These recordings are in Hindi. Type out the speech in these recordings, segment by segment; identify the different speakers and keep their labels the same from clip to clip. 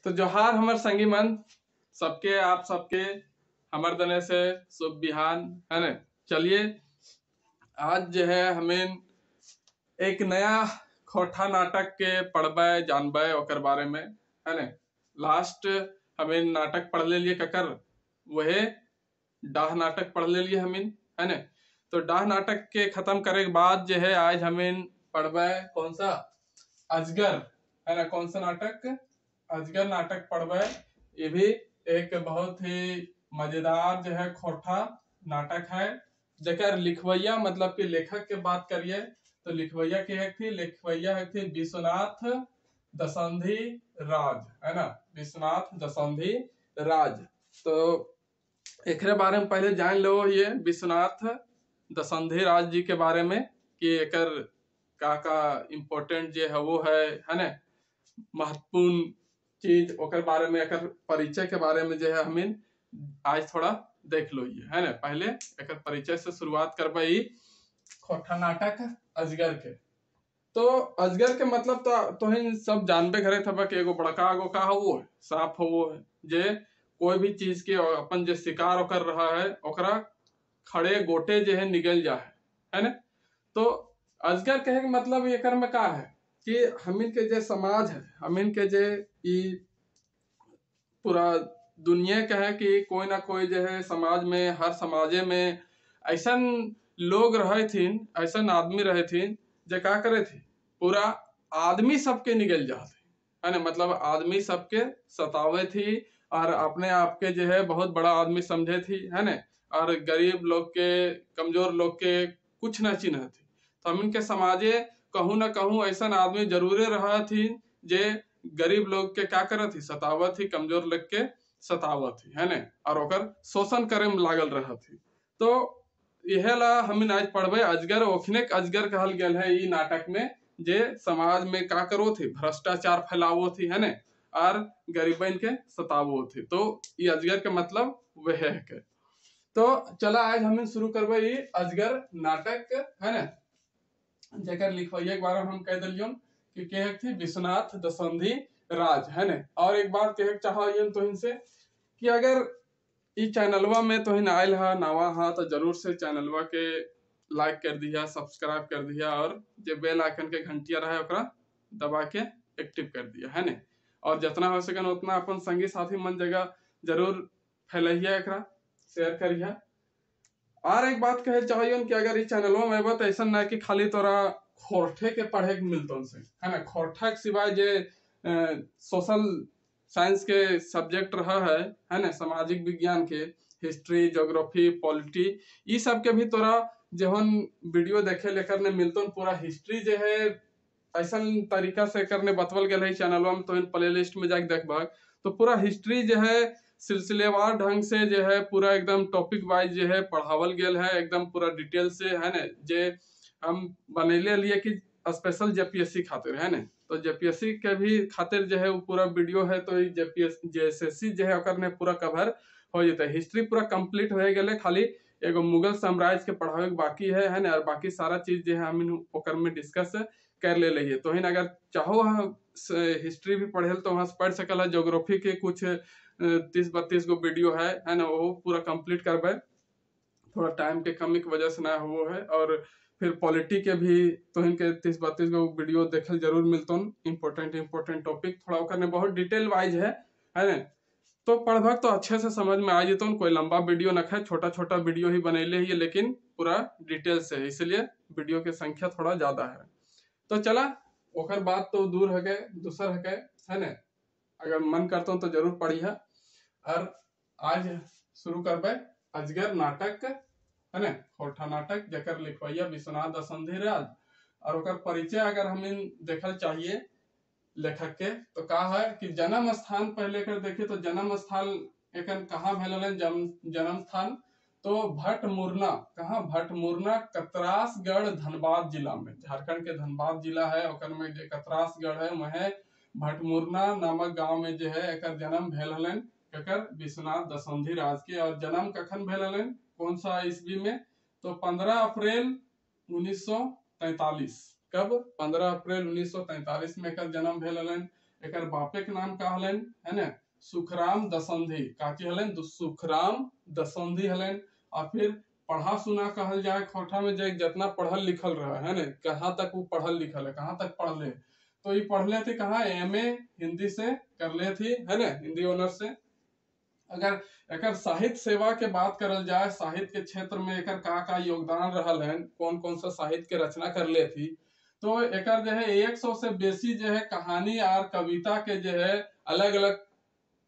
Speaker 1: तो जोहार हमर संगी मन सबके, आप सबके हमर दने से शुभ बिहान है न। चलिए आज जो है हमें एक नया खोठा नाटक के पढ़बे जानबे ओकर बारे में है न। लास्ट हमें नाटक पढ़ ले लिए ककर वहे डाह नाटक पढ़ ले लिए हमें है न। तो डाह नाटक के खत्म करे के बाद जो है आज हमें पढ़बे कौन सा अजगर है ना। कौन सा नाटक? अजगर नाटक पढ़बे। ये भी एक बहुत ही मजेदार जो है खोठा नाटक है। जेकर लिखवैया मतलब कि लेखक के बात करिए तो लिखवैया के एक थी, लिखवैया एक थी विश्वनाथ दसंधी राज है ना। विश्वनाथ दसंधी राज। तो एक बारे में पहले जान लो ये विश्वनाथ दसंधी राज जी के बारे में कि एकर का इम्पोर्टेंट जो है वो है ना, महत्वपूर्ण चीज ओकर बारे में, एकर परिचय के बारे में जो है हमें आज थोड़ा देख लो ये है ना। पहले एकर परिचय से शुरुआत करबे खोठा नाटक अजगर के। तो अजगर के मतलब तो ही सब जानबे करे थबा कि एगो बड़का एगो का हो सांप हो जे कोई भी चीज के अपन जो शिकार कर रहा है ओकरा खड़े गोटे जो है निगल जा है ना। तो अजगर कहे के मतलब एकर में का है कि हमिन के जे समाज है, हमिन के जे पूरा दुनिया का है कि कोई ना कोई जो है समाज में, हर समाजे में ऐसा लोग रहे थीन, ऐसा आदमी रहे थीन जो का करे थे पूरा आदमी सबके निगल जाते है ना। मतलब आदमी सबके सतावे थी और अपने आप के जो है बहुत बड़ा आदमी समझे थी है ना। और गरीब लोग के, कमजोर लोग के कुछ न चिन्ह थी। तो हम इनके समाजे कहूँ न कहूँ ऐसा आदमी जरूरे रहा थी जे गरीब लोग के क्या करत थी, सतावत थी, कमजोर लोग के सतावत थी है ना। और ओकर शोषण करे में लागल रहा थी। तो यह ला हम आज पढ़बे अजगर। ओखने अजगर कहल गया है ई नाटक में जे समाज में का करो थी, भ्रष्टाचार फैलावो थी है ना और गरीबन के सतावो थी। तो ये अजगर के मतलब वह है के। तो चला आज हम शुरू करबे ये अजगर नाटक है ना। जेकर लिखवैया के बारे में हम कह दिलियन कि के थी विश्वनाथ दसंधी राज है ना। और एक बात कहे चाहन तो इनसे कि अगर इस चैनलवा में तो इन आयल हा नवा हा तो जरूर से चैनलवा के लाइक कर दिया, सब्सक्राइब कर दिया और जो बेल आइकन के घंटिया रहा ओकरा दबा के एक्टिव कर दिया है ना। और जितना हो सके उतना अपन संगी साथी मन जगह जरूर फैलैया, एकरा शेयर करिया। और एक बात कहे चाहिए कि अगर इस चैनलों में बात ऐसा ना कि खाली तोरा खोरठे के पढ़े के मिलता से है ना। खोरठा के सिवाय जे सोशल साइंस के सब्जेक्ट रहा है ना, सामाजिक विज्ञान के, हिस्ट्री, ज्योग्राफी, पॉलिटी, ये सब के भी तोरा जहन वीडियो देखे लेकर ने मिलता पूरा हिस्ट्री जो है ऐसा तरीका से करने बतवल गया है चैनलवा में। तो इन प्ले लिस्ट में जाके देखबा तो पूरा हिस्ट्री जो है सिलसिलेवार ढंग से जो है पूरा एकदम टॉपिक वाइज जो है पढ़ावल गया है एकदम पूरा डिटेल से है ना। जे हम बनेले लिए कि स्पेशल जेपीएससी खातिर है ना। तो जेपीएससी के भी खातिर जो है वो पूरा वीडियो है। तो जेएसएससी जो है ओकर ने पूरा कवर हो जाता है। हिस्ट्री पूरा कंप्लीट हो गए, खाली एगो मुगल साम्राज्य के पढ़ावे के बाकी है ना। और बाकी सारा चीज जो है हम ओकर में डिस्कस कर ले लिए। तो अगर चाहो हिस्ट्री भी पढ़े तो वहां से पढ़ सकल है। ज्योग्राफी के कुछ 30-32 गो वीडियो है ना, वो पूरा कंप्लीट करबे। थोड़ा टाइम के कमी की वजह से ना वो है। और फिर पॉलिटी के भी तो इनके 30-32 गो वीडियो देखे जरूर मिलता। इम्पोर्टेंट टॉपिक थोड़ा करने बहुत डिटेल वाइज है ना। तो पढ़भक तो अच्छे से समझ में आ जाता। कोई लंबा वीडियो न है, छोटा छोटा वीडियो ही बनेले ही, लेकिन पूरा डिटेल से है, इसलिए वीडियो की संख्या थोड़ा ज्यादा है। तो चला ओकर बात तो दूर है गए, दूसर है गए है ना। अगर मन करता हूँ तो जरूर पढ़िए। और आज शुरू करबे अजगर नाटक है ना। खोठा नाटक जकर लिखवैया विश्वनाथ दसंधी राज। और ओकर परिचय अगर हम देखल चाहिए लेखक के तो का है कि जन्म स्थान पहले कर देखे तो जन्म स्थान एक कहाँ भेल जन्म स्थान तो भटमुरना। कहाँ? भटमुरना, कतरासगढ़, धनबाद जिला में। झारखंड के धनबाद जिला है ओकर में जो कतरासगढ़ है वह भटमुरना नामक गांव में जो है एक जन्म भेल हलन एकर विश्वनाथ दसंधी राज के। और जन्म कखन भेल हलन, कौन सा ईस्वी में? तो 15 अप्रैल 1943। कब? 15 अप्रैल 1943 में एकर जन्म भेल हलन। एक बापे के नाम का हलन, है ना, सुखराम दसंधी, काची हलन, सुखराम दसंधी हलन। और फिर पढ़ा सुना कहल जाए खोरठा में जो जितना पढ़ल लिखल रहा है ना, कहाँ तक वो पढ़ल लिखल है, कहाँ तक पढ़ ले, तो ये पढ़ ले थे कहाँ, एमए हिंदी से कर ले थी, है ना, हिंदी ऑनर्स से। अगर एक साहित्य सेवा के बात करल जाए, साहित्य के क्षेत्र में एक का योगदान रहल है, कौन कौन सा साहित्य के रचना कर ले थी, तो एक जो है 100 से बेसी जो है कहानी और कविता के जो है अलग अलग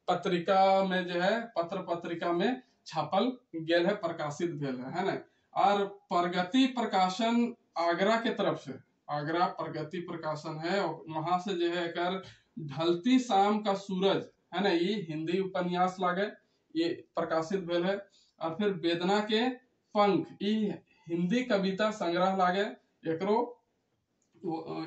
Speaker 1: पत्रिका में जो है पत्र पत्रिका में छापल गेल है, प्रकाशित भेल है ना। और प्रगति प्रकाशन आगरा के तरफ से, आगरा प्रगति प्रकाशन है, वहां से जो है एक ढलती शाम का सूरज, है ना, ये हिंदी उपन्यास लागे, ये प्रकाशित भेल है। और फिर वेदना के पंख, ये हिंदी कविता संग्रह लागे, एकरो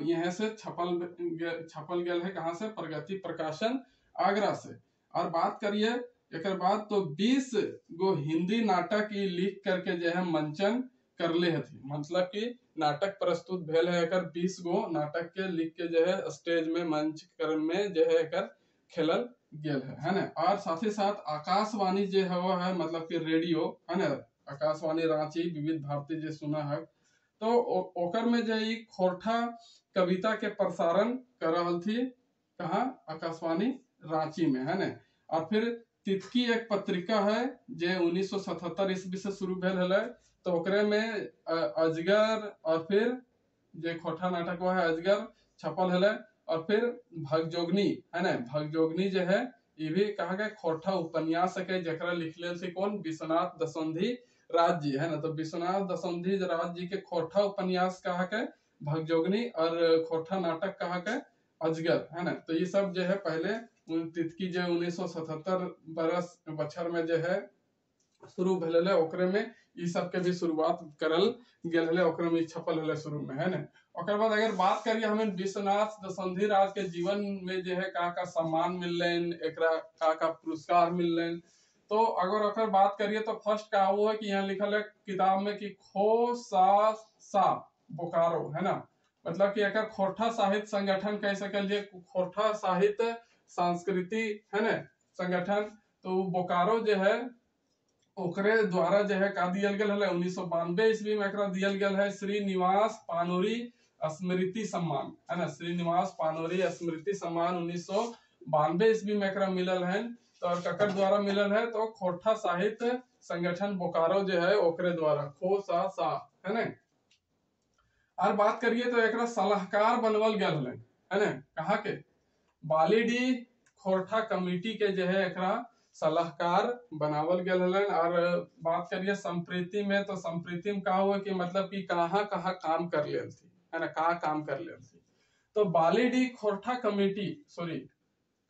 Speaker 1: यहाँ से छपल गेल है, कहाँ से, प्रगति प्रकाशन आगरा से। और बात करिए एक बाद तो 20 गो हिंदी नाटक ये लिख करके जो है मंचन कर ले थी, मतलब कि नाटक प्रस्तुत भेल है, 20 गो नाटक के लिख के जो है स्टेज में मंच कर में जो है खेलल गेल है ना। और साथ ही साथ आकाशवाणी जो है वो है, मतलब कि रेडियो, है ना, आकाशवाणी रांची विविध भारती जो सुना है, तो ओकर में जो खोरठा कविता के प्रसारण कर रहा थी, कहाँ, आकाशवाणी रांची में, है ना। और फिर तितकी एक पत्रिका है जो 1977 ईस्वी से शुरू भेल है, तो ओकरे में अजगर और फिर जो खोरठा नाटक वो है अजगर छपल है। और फिर भगजोगनी, है ना, भगजोगनी जो है ये भी कहा गया खोरठा उपन्यास है, जकरा लिखले थे कौन, विश्वनाथ दसंधी राज जी, है ना। तो विश्वनाथ दसंधी राज जी के खोरठा उपन्यास कहा के भगजोगनी, और खोरठा नाटक कहा के अजगर, है ना। तो ये सब जो है पहले तितकी जो 1977 बछर में जो है शुरू भेल है, ओकरे में ये सब के भी शुरुआत करल गेल है, ओकरे में छपल है शुरू में, है ना। ओकर बाद अगर बात करिए हमें विश्वनाथ दसंधी राज के जीवन में जो है का सम्मान मिलन, एकरा का पुरस्कार मिलन, तो अगर ओकर बात करिए तो फर्स्ट का वो है कि यहाँ लिखल है किताब में कि खो सा बोकारो, है ना, मतलब कि एक खोरठा साहित्य संगठन कह सकल जे, खोरठा साहित्य संस्कृति, है ना, संगठन, तो बोकारो जो है ओकरे द्वारा जो है का दियल गेल है 1992 ईस्वी में एकरा दियल गेल है श्रीनिवास पानोरी स्मृति सम्मान, है ना, श्रीनिवास पानोरी स्मृति सम्मान 1992 ईस्वी में एकरा मिलल है। तो ककर द्वारा मिलल है, तो खोरठा साहित्य संगठन बोकारो जो है ओकरे द्वारा, खो सा, है ना। और बात करिए तो एकरा सलाहकार बनवल गेल है ना, कहा के, बालीडी खोरठा कमेटी के जो है एकरा सलाहकार बनावल गेल हलन। और बात करिए संप्रीति में, तो संप्रीति में का हुआ कि मतलब कि कहाँ कहाँ काम कर ले थी, है ना, कहाँ काम कर ले थी, तो बालीडी खोरठा कमेटी, सॉरी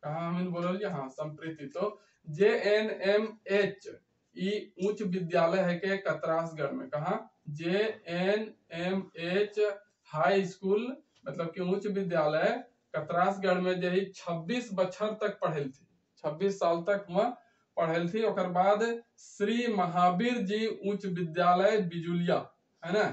Speaker 1: कहाँ हमें बोल, हाँ संप्रीति, तो JNMH उच्च विद्यालय है के कतरासगढ़ में, कहा JNMH हाई स्कूल, मतलब कि उच्च विद्यालय कतरासगढ़ में जो 26 बछर तक पढ़े थी, 26 साल तक वह पढ़े थी। ओकर बाद श्री महावीर जी उच्च विद्यालय बिजुलिया, है ना,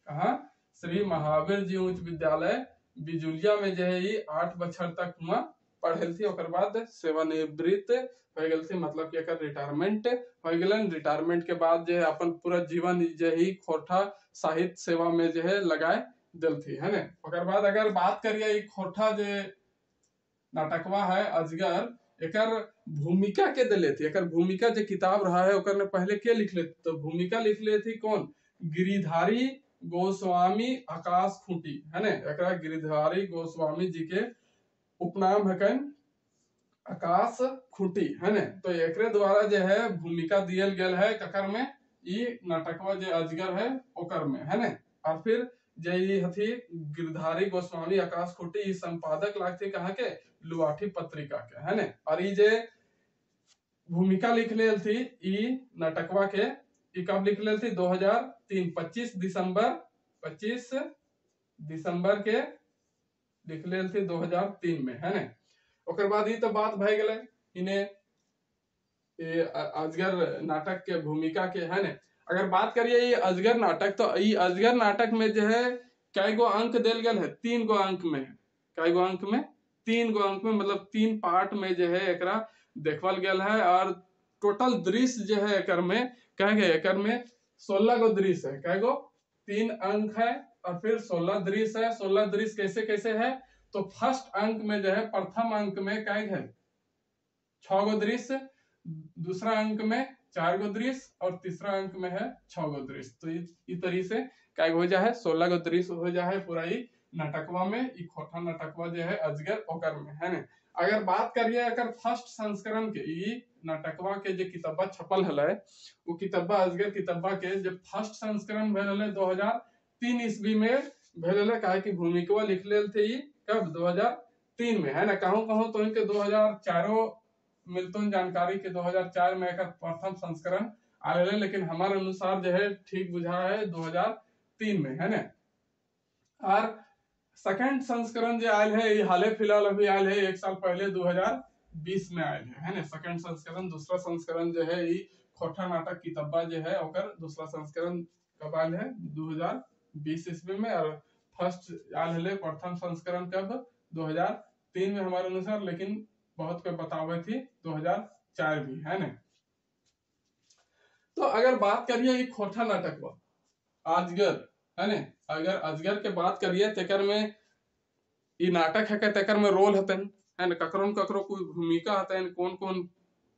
Speaker 1: कहा श्री महावीर जी उच्च विद्यालय बिजुलिया में जो है 8 बछर तक वह पढ़े थी। ओकर बाद सेवानिवृत्त हो गए थी, मतलब कि रिटायरमेंट हो गए। रिटायरमेंट के बाद जो है अपन पूरा जीवन जो ही खोरठा साहित्य सेवा में जो है लगाए दिल थी, है ना। ओकर बाद अगर बात करिए खोरठा जो नाटकवा है अजगर, एकर भूमिका के दिले थी, एकर भूमिका जो किताब रहा है ओकर ने पहले के लिख ले, तो भूमिका लिख ले थी कौन, गिरिधारी गोस्वामी आकाश खूंटी, है ना, एकरा गिरिधारी गोस्वामी जी के उपनाम है आकाश खूंटी, है ना। तो एकरे द्वारा जो है भूमिका दियल गेल है ककर में, ये नाटकवा जो अजगर है ओकर में, है ना। और फिर जे हथी गिरधारी गोस्वामी आकाश खूंटी संपादक लागते कहा के लुआठी पत्रिका के, है ना। और ये जे भूमिका लिख ले थी ई नाटकवा के, ई कब लिख ले थी, 2003 25 दिसंबर के लिख ले थी 2003 में, है ना। ओकर बाद ही तो बात भय गए इन्हें अजगर नाटक के भूमिका के, है ना। अगर बात करिए ये अजगर नाटक, तो ये अजगर नाटक में जो है कई गो अंक दिल गए है, 3 गो अंक में है, कई गो अंक में 3 गो अंक में मतलब 3 पार्ट में जो है एकरा देखल गेल है। और टोटल दृश्य जो है एकर में कह गए एकर में 16 गो दृश्य है। कह गो 3 अंक है और फिर 16 दृश्य है। 16 दृश्य कैसे कैसे है तो फर्स्ट अंक में जो है प्रथम अंक में क्या है 6 गो दृश्य, दूसरा अंक में 4 गो दृश्य और तीसरा अंक में है 6 गो दृश्य। तो इस तरीके से क्या हो जाए 16 गो दृश्य हो जाए पूरा ही नाटकवा में। ई खोटा नाटकवा जो है अजगर ओकर में है ना। अगर बात करिए अगर फर्स्ट संस्करण के ई नाटकवा के जो किताबा छपल है वो किताबा अजगर किताबा के जब फर्स्ट संस्करण भेल है 2003 ईस्वी में भेल है। काहे कि भूमिकवा लिख लेल थे ई कब 2003 में है ना। कहूँ कहूँ तो इनके 2004 मिलतुन जानकारी के 2004 में एक प्रथम संस्करण आयल है, लेकिन हमारे अनुसार जो है ठीक बुझा है 2003 में है ना। और सेकंड संस्करण जो आयल है ये हाले फिलहाल अभी आयल है 1 साल पहले 2020 में आयल है ना। सेकंड संस्करण दूसरा संस्करण जो है ये खोटा नाटक किताबा जो है ओकर दूसरा संस्करण कब आयल है 2020 ईस्वी में। और फर्स्ट आयल है प्रथम संस्करण कब 2003 में हमारे अनुसार, लेकिन बहुत कोई बतावे थी 2004 भी है ना। तो अगर बात करिए ये खोटा नाटक अजगर है ना। अगर अजगर के बात करिए तेकर में ये नाटक है तेकर में रोल हतन है ना। ककरो न ककरो कोई भूमिका हतन कौन कौन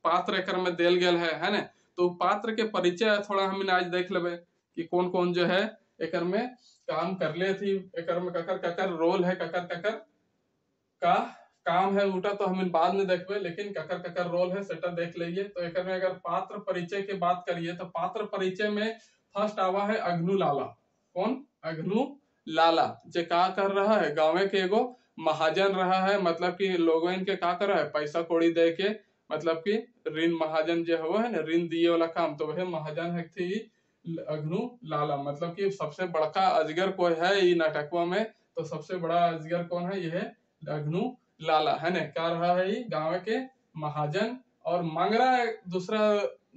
Speaker 1: पात्र एकर में देल गेल है ना। तो पात्र के परिचय थोड़ा हम आज देख लेबे कि कौन कौन जो है एकर में काम कर ले थी। एकर में ककर ककर रोल है ककर ककर का काम है उटा तो हम बाद में देखबे, लेकिन ककर ककर रोल है सेटा देख लीजिए। तो एकर में अगर पात्र परिचय की बात करिए तो पात्र परिचय में फर्स्ट आवा है अग्नु लाला। कौन अग्नु लाला जो का कर रहा है गाँव के एगो महाजन रहा है, मतलब कि लोगों इनके का कर रहा है पैसा कौड़ी दे के, मतलब कि ऋण महाजन जो हुआ है ना ऋण दिए वाला काम, तो वह महाजन है थी अग्नु लाला। मतलब कि सबसे बड़का अजगर कोई है ये नाटकवा में, तो सबसे बड़ा अजगर कौन है यह अग्नु लाला है ना। क्या रहा है ये गाँव के महाजन। और मंगरा दूसरा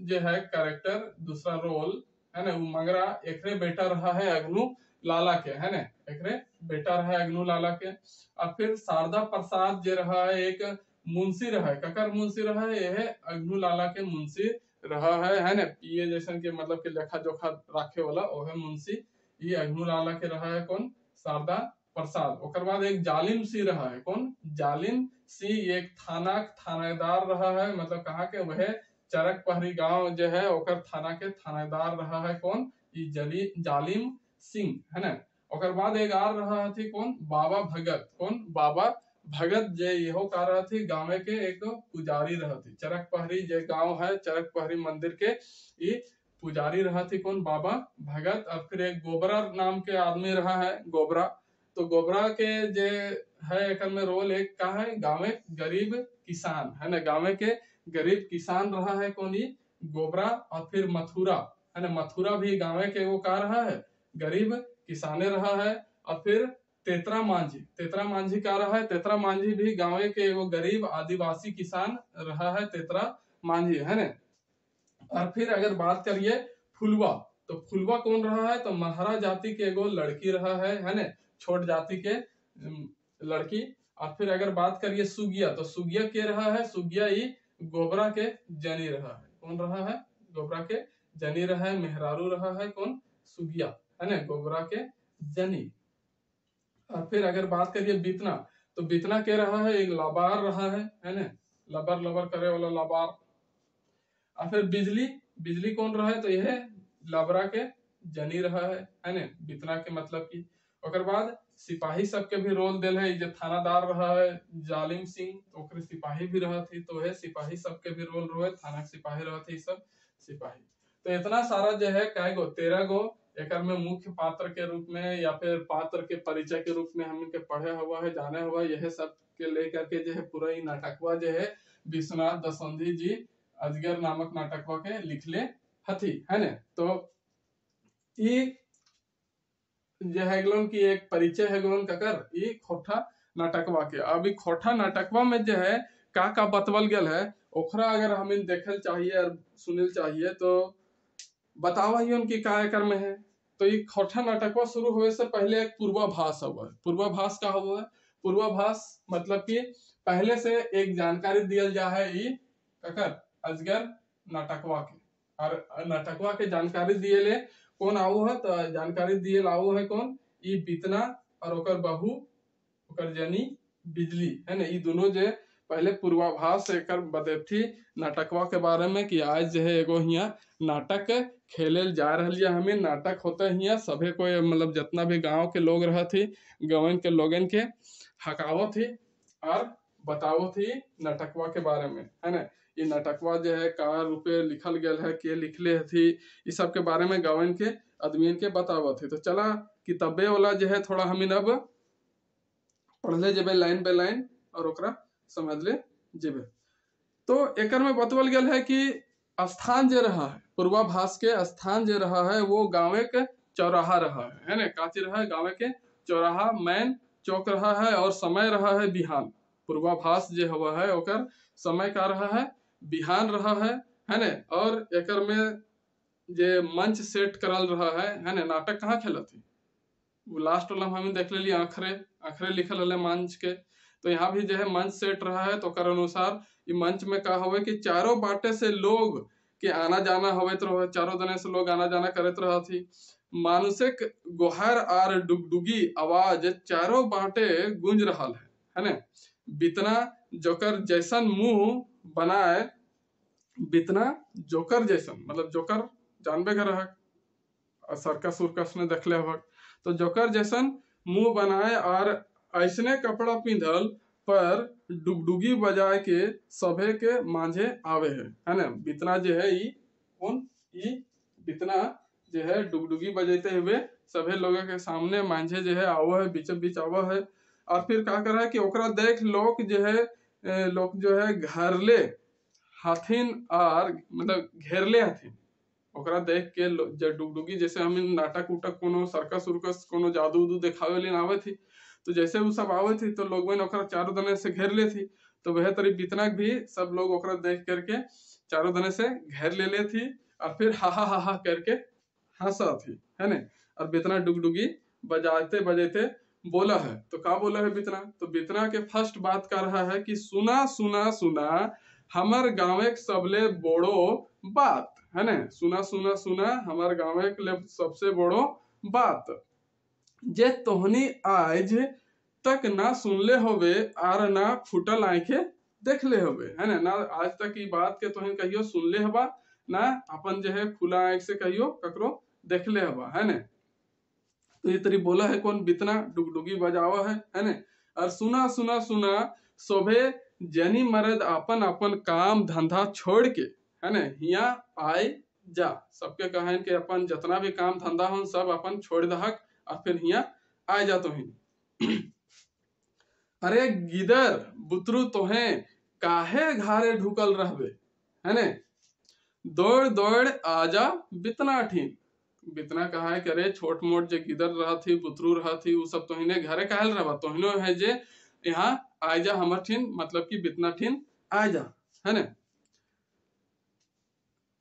Speaker 1: जो है कैरेक्टर दूसरा रोल है ना वो मंगरा एकरे बेटा रहा है अग्नु लाला के है ना। एकरे बेटा रहा है अग्नु लाला के। और फिर शारदा प्रसाद जो रहा है एक मुंशी रहा है। ककर मुंशी रहा है यह अग्नु लाला के मुंशी रहा है ना। ये जैसन के मतलब के लेखा जोखा राखे वाला वह मुंशी ये अग्नु लाला के रहा है कौन शारदा प्रसाद। ओकर बाद एक जालिम सिंह रहा है कौन जालिम सिंह एक थानेदार रहा है, मतलब कहा के वह चरक पहरी गांव जो है ओकर थाना के थानेदार रहा है कौन ये जालिम सिंह है ना। ओकर बाद एक आर रहा थी कौन बाबा भगत। कौन बाबा भगत जे यहो का रहा थी गाँव के एक पुजारी रहा थी। चरक पहरी जो गांव है चरक पहरी मंदिर के ये पुजारी रहा थी कौन बाबा भगत। और फिर एक गोबरा नाम के आदमी रहा है गोबरा। तो गोबरा के जे है एक में रोल एक का है गाँव गरीब किसान है ना। गाँव के गरीब किसान रहा है कौन ये गोबरा। और फिर मथुरा है ना मथुरा भी गाँव के वो का रहा है गरीब किसाने रहा है। और फिर तेतरा मांझी का रहा है तेतरा मांझी भी गाँव के वो गरीब आदिवासी किसान रहा है तेतरा मांझी है ना। और फिर अगर बात करिए फुलवा, तो फुलवा कौन रहा है तो महरा जाति के एगो लड़की रहा है ना छोट जाति के लड़की। और फिर अगर बात करिए सुगिया, तो सुगिया के रहा है सुगिया ये गोबरा के जनी रहा है। कौन रहा है गोबरा के जनी रहा है मेहरारू रहा है कौन सुगिया है ना गोबरा के जनी। और फिर अगर बात करिए बीतना, तो बीतना के रहा है एक लबार रहा है ना लबर लबर करे वाला लबार। और फिर बिजली कौन रहा है तो यह लबरा के जनी रहा है ना बीतना के मतलब की। ओकर बाद सिपाही सबके भी रोल दिल है जो थानादार रहा है जालिम सिंह तो ओकरे सिपाही भी रहा थी, तो वह सिपाही सबके भी रोल रहे थाना के सिपाही रहा थे सब सिपाही। तो इतना सारा जो है कै गो 13 गो एक में मुख्य पात्र के रूप में या फिर पात्र के परिचय के रूप में हम इनके पढ़े हुआ है जाने हुआ यह सब के लेकर के जो है पूरा ही नाटकवा जो है विश्वनाथ दसौंधी जी अजगर नामक नाटकवा के लिखले हथी है ना। तो ये जो है की एक परिचय है ककर ये खोटा नाटकवा के। अभी खोटा नाटकवा में जो है का बतवल गल है ओखरा अगर हम देखल चाहिए और सुनल चाहिए तो बतावा ही उनकी का एकर में है। तो ये खोटा नाटकवा शुरू होने से पहले एक पूर्वाभास हुआ है। पूर्वाभास का हुआ है पूर्वाभास मतलब कि पहले से एक जानकारी दियल जा है ई ककर अजगर नाटकवा के, और नाटकवा के जानकारी दिए ले कौन आओ है, तो जानकारी दिए लाओ है कौन, ई बितना और ओकर बहू ओकर जनी बिजली है ना। ई दोनों जे पहले पूर्वाभास एकर बतेथी नाटकवा के बारे में कि आज जो है एगो हिया नाटक खेले जा रही है, हमें नाटक होता है हिया सभे कोई मतलब जितना भी गांव के लोग रह थी गवन के लोगन के हकावत थी और बताओ थी नाटकवा के बारे में है ना। ये नाटकवा जो है का रूपे लिखल गया है, के लिखले थी, इस सब के बारे में गवन के आदमी के बतावत थी। तो चला किताबे वाला जो है थोड़ा हमें अब पढ़ ले जेबे लाइन बाय लाइन और ओकरा समझ ले जेबे। तो एकर में बतवल गया है कि स्थान जे रहा है पूर्वाभास के स्थान जे रहा है वो गाँव के चौराहा रहा है ना, काची रहा है गाँव के चौराहा मैन चौक रहा है, और समय रहा है बिहान। पूर्वाभास जे हुआ है ओकर समय का रहा है बिहान रहा है ना। और एकर में जे मंच सेट करल रहा है ना। नाटक कहाँ खेलत थी लास्ट वाला हमें देख लेली आखरे लिखल है मंच के, तो यहाँ भी जो है मंच सेट रहा है। तो कर अनुसार ये मंच में का हुए कि चारों बाटे से लोग के आना जाना हुए, तो चारों दने से लोग आना जाना करत रहा थी। मानुषिक गोहर और डुगडुगी आवाज चारों बाटे गूंज रहा है ना। बितना जोकर जैसन मुंह बनाए, बितना जोकर जैसन मतलब जोकर जानबे कर रहा सर्कस उर्कस में देखले हक, तो जोकर जैसन मुंह बनाए और ऐसने कपड़ा पिंधल पर डुगडुगी बजाए के सभे के मांझे आवे है ना। बितना जो है ई बितना जो है डुगडुगी बजाते हुए सभे लोगों के सामने मांझे जो है आवो है, बीच बीच आवो है। और फिर का कर है कि ओकरा देख लोग जो है घरले हथिन और मतलब घेरले हथिन। ओकरा देख के जो डुगडुगी जैसे हम नाटक उटक कोनो सर्कस उर्कस कोनो जादू उदू दिखावे लेन आवे थी, तो जैसे वो सब आवे थी तो लोग ओकरा चारों दने से घेर ले थी। तो वह तरी बितना भी सब लोग ओकरा देख करके चारों दने से घेर ले थी और फिर हा हा हा हा करके हंसा थी है ना। और बितना डुगडुगी बजाते बजाते बोला है, तो क्या बोला है बितना, तो बितना के फर्स्ट बात कर रहा है कि सुना सुना सुना हमर गाँव के सबले बड़ो बात है ना। सुना सुना सुना हमार गाँव के सबसे बड़ो बात जे तोहनी आज तक ना सुनले होवे और ना फुटल आंखे देखले होवे है ना। आज तक ई बात के तोहनी कहियो सुनले हवा ना अपन जो है खुला आंख से कहियो ककरो देखले हवा है ना। तो ये तरी बोला है कौन, बितना डुगडुगी बजावा है ना। और सुना सुना सुना सोभे जनी मर्द अपन अपन काम धंधा छोड़ के है ना हिया आए जा। सबके कहन के अपन जितना भी काम धंधा हो सब अपन छोड़ दहक और फिर हिया आए जा। तो अरे गिदर बुतरू तोहे काहे घारे ढुकल रहबे है ने, दौड़ दौड़ आजा बितना ठीन। बितना कहा है कि अरे छोट मोट जे गिदर रहा थी बुतरू रहा थी वो सब तोहिने घरे कहल रहा, तोहिनो है जे यहाँ आ जा हमर ठीन मतलब कि बितना ठीन आ जा है ना।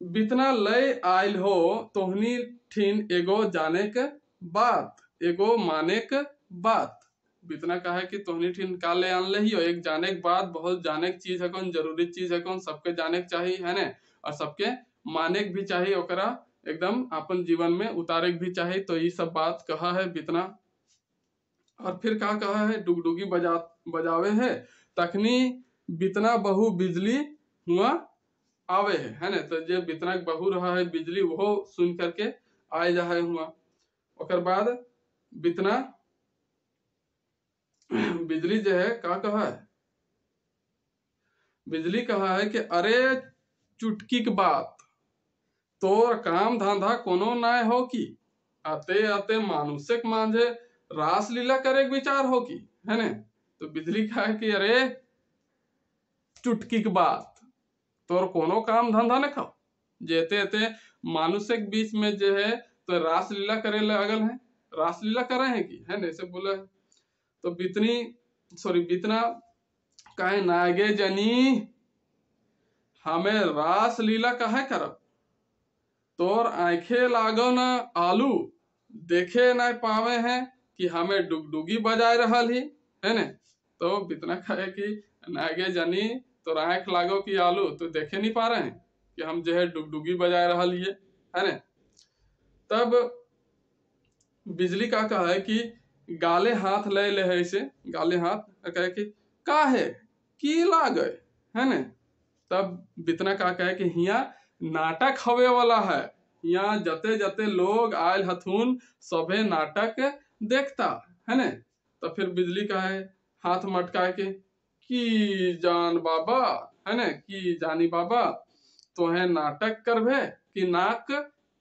Speaker 1: बितना लय आयल हो तोहनी ठीन एगो जाने के बात एगो माने के बात। बितना कहा है कि तोहनी ठीन का ले आन ले ही हो, एक जाने के बात बहुत जाने की चीज है कौन, जरूरी चीज है कौन, सबके जाने के चाहिए है ना। और सबके माने के भी चाहिए, ओकरा एकदम अपन जीवन में उतारे के भी चाहिए। तो ये सब बात कहा है बितना। और फिर क्या कहा है, डुगडुगी बजावे है तखनी बितना बहु बिजली हुआ आवे है ना। तो जो बितना के बहू रहा है बिजली वो सुन करके आए जा है हुआ। ओकर बाद बितना बिजली जो है का कहा है, बिजली कहा है कि अरे चुटकी के बात तोर काम धंधा कोनो ना हो की, आते आते मानुषिक मांझे रास लीला करे विचार हो की है ना। तो बिजली कहा है कि अरे चुटकी के बात तोर कोनो काम धंधा न खाओ, जेते अते मानुषिक बीच में जो है तो रास लीला करे लगल है, रास लीला करे है की है ना ऐसे बोला है। तो बितना कहे नागे जनी हमें रास लीला कहे करब, तोर आंखे लागो न आलू देखे न पावे हैं कि हमें डुगडुगी बजाए रहा ही है ना। तो बितना कहे कि नागे जनी तो आँख लागो कि आलू, तो देखे नहीं पा रहे हैं कि हम जो है डुगडुगी बजाए रहा लिए, है ना। तब बिजली का कहा है कि गाले हाथ ले ले है, इसे गाले हाथ कहे कि का है की लागे, है ना। तब बितना का कहे कि हिया नाटक हवे वाला है, यहाँ जते जते लोग आयल हथुन सभे नाटक देखता, है ना। तो फिर बिजली का है हाथ मटका के की जान बाबा, है ना, की जानी बाबा, तो है नाटक करभे कि नाक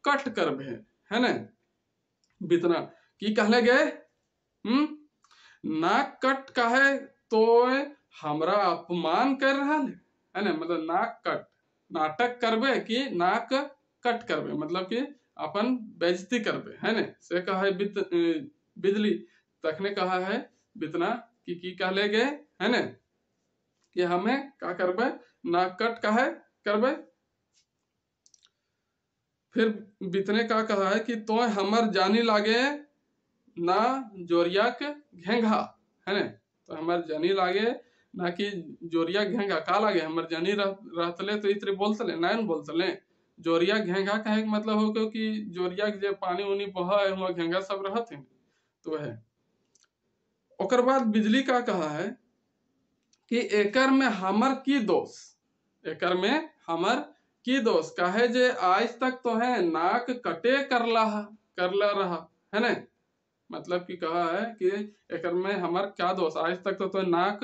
Speaker 1: कट करभे, है ना। बितना की कहले गए, नाक कट कहे तो हमरा अपमान कर रहा है ना, मतलब नाक कट नाटक करबे कि नाक कट करबे, मतलब कि अपन बेइज्जती करबे, है ना। से कहा है बिजली, तखने कहा है बितना की कहले गए, है ना, कि हमें का करबे नाक कट कहे करबे। फिर बितने का कहा है कि तो हमर जानी लागे ना जोरिया के घेंघा, है ना। तो हमर जानी लागे ना कि जोरिया घेंघा का लागे, हमर जानी रहतले तो इतरे बोलतले नैन बोलतले। जोरिया घेंघा कहे मतलब हो क्योंकि जोरिया के जे पानी उनी बहा है हुआ घेंघा सब रहते हैं, तो है। ओकर बाद बिजली का कहा है कि एकर में हमर की दोष, एकर में हमर की दोष काहे जे आज तक तो है नाक कटे करला रहा, है ना। मतलब कि कहा है कि एकर में हमर क्या दोष, आज तक तो नाक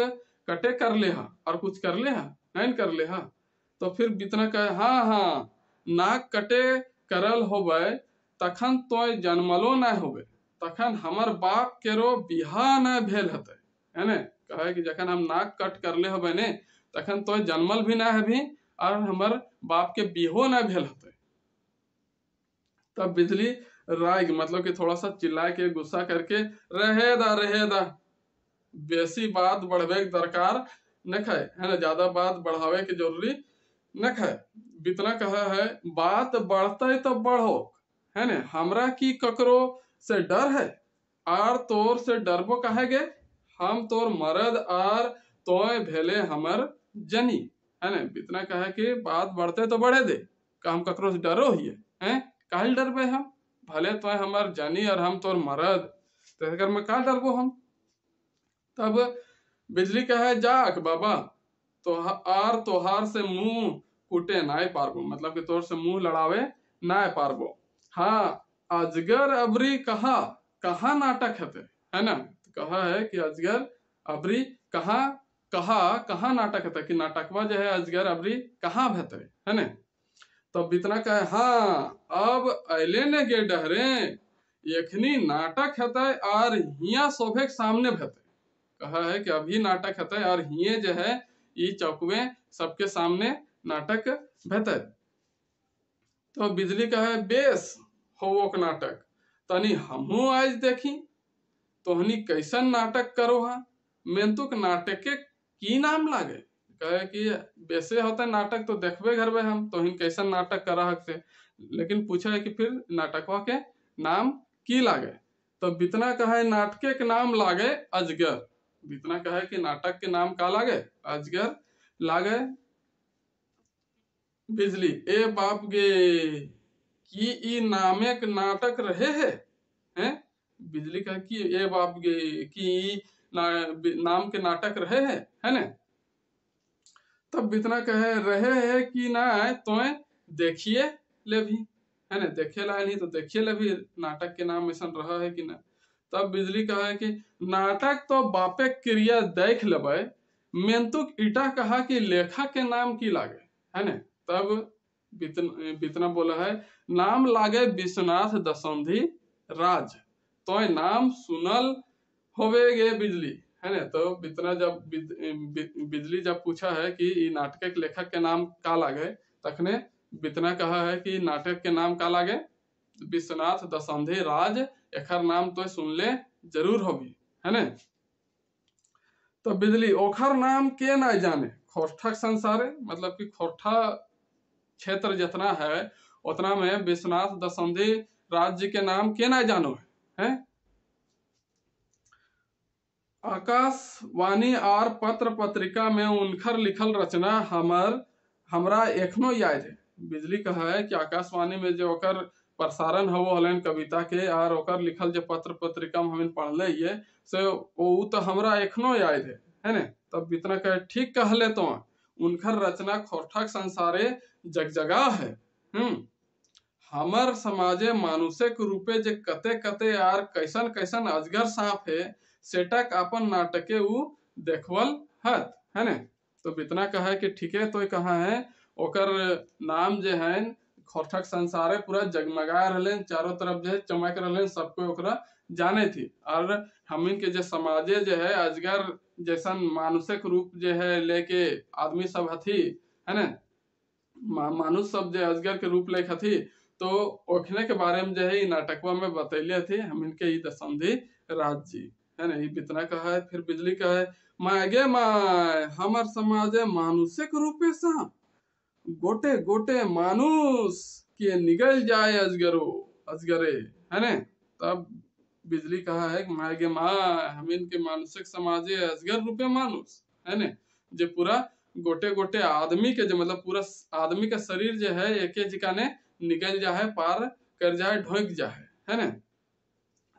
Speaker 1: कटे कर ले हा और कुछ कर ले हा नहीं कर ले हा। तो फिर बितना कहे हाँ हाँ नाक कटे करल होबे तखन तो जन्मलो न होबे, तखन हमर बाप केरो बिहा न भेल हते, है ना। कहे कि जखन हम नाक कट करले होबे ने तखन तो जन्मल भी ना हेभी और हमर बाप के बिहो न भेल हते। तब बिजली राग मतलब कि थोड़ा सा चिल्ला के गुस्सा करके रहे दा बेसी बात बढ़वे के दरकार न है, है ना, ज्यादा बात बढ़ावे के जरूरी न है। बितना कहा है बात बढ़ते तो बढ़ो, है ना, हमरा की ककरो से डर है आर तोर से डरबो कहे गे, हम तोर मरद आर तोय भेले हमर जनी, है ना। बितना कहे कि बात बढ़ते तो बढ़े दे, का हम ककरो से डरो ही है काहे डरबे हम, भले तो हमर जानी और हम तोर मरद, तो में का डरबो हम। तब बिजली कहे जाक बाबा तो आर तोहार से मुंह कुटे नाय पारबो, मतलब कि तोर से मुंह लड़ावे नाय पारबो। हाँ अजगर अबरी कहा नाटक हते, है ना। तो कहा है कि अजगर अबरी कहा नाटक हते, कि नाटकवा जो है अजगर अबरी कहाँ भते, है ना। तो बितना कहे हाँ अब अले ने गे डहरे यखनी नाटक हेतै और हिया शोभे के सामने भेते, कहा है कि अभी नाटक हेतै और हिये जो है ये चौकवे सबके सामने नाटक भेते। तो बिजली कहे बेस हो के नाटक तनी हमहू आज देखी तोहनी कैसन नाटक करो हा, मेंतुक नाटक के की नाम लागे। कहे कि वैसे होता नाटक तो देखबे घरबे हम तो कैसन नाटक कर हकते, लेकिन पूछा है कि फिर नाटकवा के नाम की लागे। तो बितना कहे नाटके के नाम लागे अजगर, बितना कहे कि नाटक के नाम का लागे अजगर लागे। बिजली ए बाप गे की ई नामे के नाटक रहे हैं। बिजली कहे कि ए बाप गे की नाम के नाटक रहे हैं, है ना। तब बितना कहे रहे है कि ना तो देखिए ले भी, है ना, देखे ला नहीं तो देखिए ले भी नाटक के नाम ऐसा रहा है कि ना। तब बिजली कहा है कि नाटक तो बापे क्रिया देख लेबे, मेंतुक ईटा कहा कि लेखक के नाम की लागे, है ना। तब बितना बोला है नाम लागे विश्वनाथ दसौंधी राज, तो नाम सुनल होवे गे बिजली, है ना। तो बितना जब बिजली जब पूछा है कि नाटक के लेखक के नाम का लागे, तखने बितना कहा है कि नाटक के नाम का लागे विश्वनाथ दसौंधी राज, एकर नाम तो सुनले जरूर होगी, है ना। तो बिजली ओखर नाम के ना जाने खोरठा संसारे, मतलब कि खोरठा क्षेत्र जितना है उतना में विश्वनाथ दसौंधी राज्य के नाम के ना जानो है। आकाशवाणी और पत्र पत्रिका में उनकर लिखल रचना हमरा एखनो याद है। बिजली कहा है कि आकाशवाणी में जो ओकर प्रसारण हो हलन कविता के और ओकर लिखल जो पत्र पत्रिका में हमें पढ़ले ये से वो तो हमरा एखनो याद है ने। तब इतना कहे ठीक कहले तो उनकर रचना खोरठक संसारे जगजगा है। हमर समाजे मानुषे के रूपे जे कते कते यार कैसन कैसन अजगर सांप है सेटक अपन नाटके उ देखवल है ने। तो इतना कहा कि ठीक है तो कहा है ओकर नाम जो है खोरठक संसारे पूरा जगमगा रहे चारों तरफ जो है चमक रहे सबको ओकरा जाने थी। और हमिन के जो समाजे जो है अजगर जैसन मानुषिक रूप जो है लेके आदमी सब हथी है ना मानुष सब जो अजगर के रूप लेके हथी तो ओखने के बारे में जो है नाटकवा में बतैले थे हमिन के दसंधी राज जी है ना। इतना कहा है फिर बिजली कहा है मागे माय हमर समाजे मानुषिक रूपे सांप गोटे गोटे मानुष के निगल जाए अजगरे है ने। तब बिजली कहा है मागे माय हमिन के मानुषिक समाजे अजगर रूपे मानुष है ने जे पूरा गोटे गोटे आदमी के जो मतलब पूरा आदमी का शरीर जो है एक जिकाने निकल जाए पार कर जाए ढोक जाए है ना।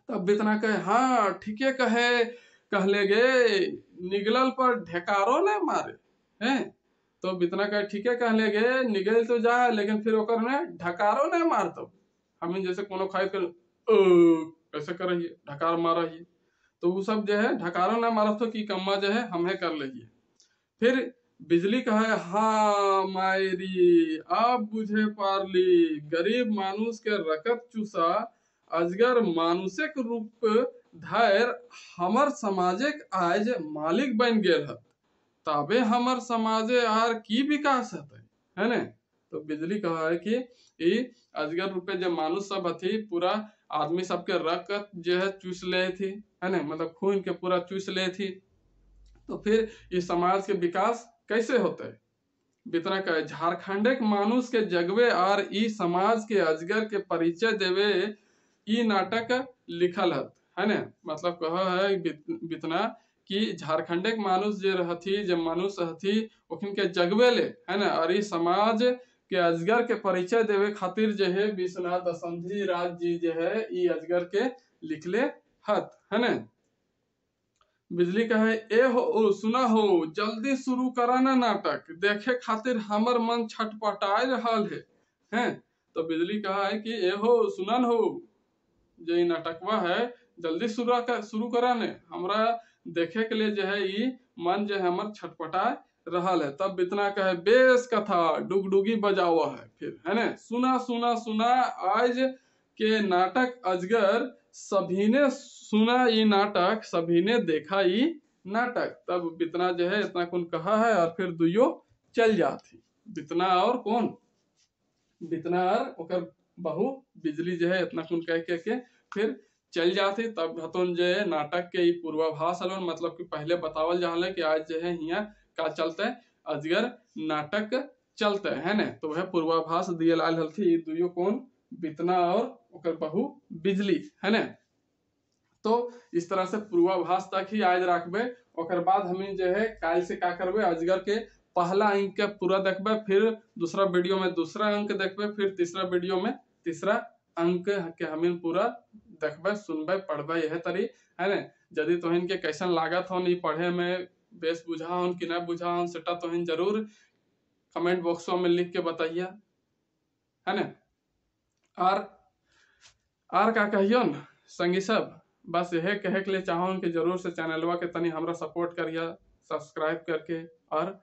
Speaker 1: तब इतना कहे हाँ ठीक है कहले गे निगलल पर ढेकारो न मारे हैं। तो इतना कहे ठीक है कहले गे निगल तो जाए लेकिन फिर ओकर ने ढकारो न मार। तो हमें जैसे कोनो खाए कर कैसे कर रही ढकार मार रही तो वो सब जो है ढकारो न मारा तो की कम्मा जो है हमें कर लीजिए। फिर बिजली कहा हाँ मायरी अब बुझे पारली गरीब मानुष के रकत चूसा अजगर मानुषिक रूप धैर हमर समाजे आज मालिक बन गेल है तबे हमर समाजे आर की विकास है ने। तो बिजली कहा है कि अजगर रूपे जो मानुष सब थी पूरा आदमी सबके रकत जो है चूस ले थी है ने मतलब खून के पूरा चूस ले थी। तो फिर इस समाज के विकास कैसे होते है बितना कहे झारखंड के मानुष के जगवे और ई समाज के अजगर के परिचय देवे ई नाटक लिखल है ने। मतलब कहा है बितना कि झारखंड के मानुष जो रहती जब मनुष्य हथी ओखिन के जगवे ले है ना और ई समाज के अजगर के परिचय देवे खातिर जो है विश्वनाथ दसंधी राज जी जो है ई अजगर के लिखले है ना। बिजली कहे ए हो सुना हो जल्दी शुरू करा ना नाटक देखे खातिर हमर मन छटपटाए रहल है। तो बिजली कहा है कि ए हो सुनन हो जो नाटकवा है जल्दी शुरू करा ने हमरा देखे के लिए जो है ई मन जो है हमर छटपटाए रहल है। तब इतना कहे बेस कथा डुगडुगी बजावा है फिर है ना सुना सुना सुना आज के नाटक अजगर सभी ने सुना ये नाटक सभी ने देखा ये नाटक। तब बितना जो है इतना कौन कहा है और फिर दुइयो चल जाती बितना और कौन बितना और ओकर बहू बिजली जो है इतना कौन कह के फिर चल जाती। तब हतन जो है नाटक के पूर्वाभास हलन मतलब कि पहले बतावल जा कि आज जो है हिया का चलते अजगर नाटक चलते है ना। तो वह पूर्वाभास दिए लाल हलथी दुइयो कौन बितना और ओकर बहू बिजली है ना। तो इस तरह से पूर्वाभास तक ही आज रखबे ओकर बाद हमें जो है काल से का करबे अजगर के पहला अंक के पूरा देखबे फिर दूसरा वीडियो में दूसरा अंक देखबे फिर तीसरा वीडियो में तीसरा अंक के हमें पूरा देखबे सुनबे पढ़बे यह तरी है ना। यदि तोहिन के कैसन लागत हो नहीं पढ़े में बेस बुझा हो कि ना बुझा हो सेटा तोहिन जरूर कमेंट बॉक्स में लिख के बताइए है ना। और का कहियो न संगी सब बस यह कहे के लिए चाहो कि जरूर से चैनलवा के तनी हमरा सपोर्ट करिए सब्सक्राइब करके और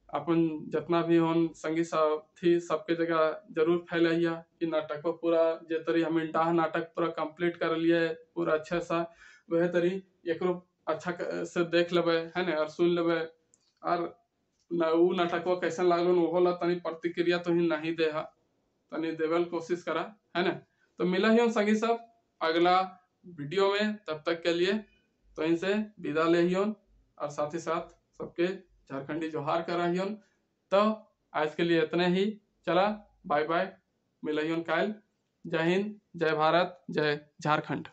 Speaker 1: अपन जितना भी होन संगी साथी सबके जगह जरूर फैलाइया कि नाटक को पूरा जे तरी हमें डाह नाटक पूरा कंप्लीट कर लिए पूरा अच्छा सा वह तरी एक अच्छा से देख लेबे है ना और सुन लेबे और उ नाटक कैसन लागल वो ला तनी प्रतिक्रिया तो ही नहीं दे तनी देवल कोशिश करा है ना। तो मिला ही संगी सब अगला वीडियो में तब तक के लिए तो इनसे विदा ले और साथ ही साथ सबके झारखंडी जोहार कर रही। तो आज के लिए इतने ही चला बाय बाय मिला काल। जय हिंद जय भारत जय झारखंड।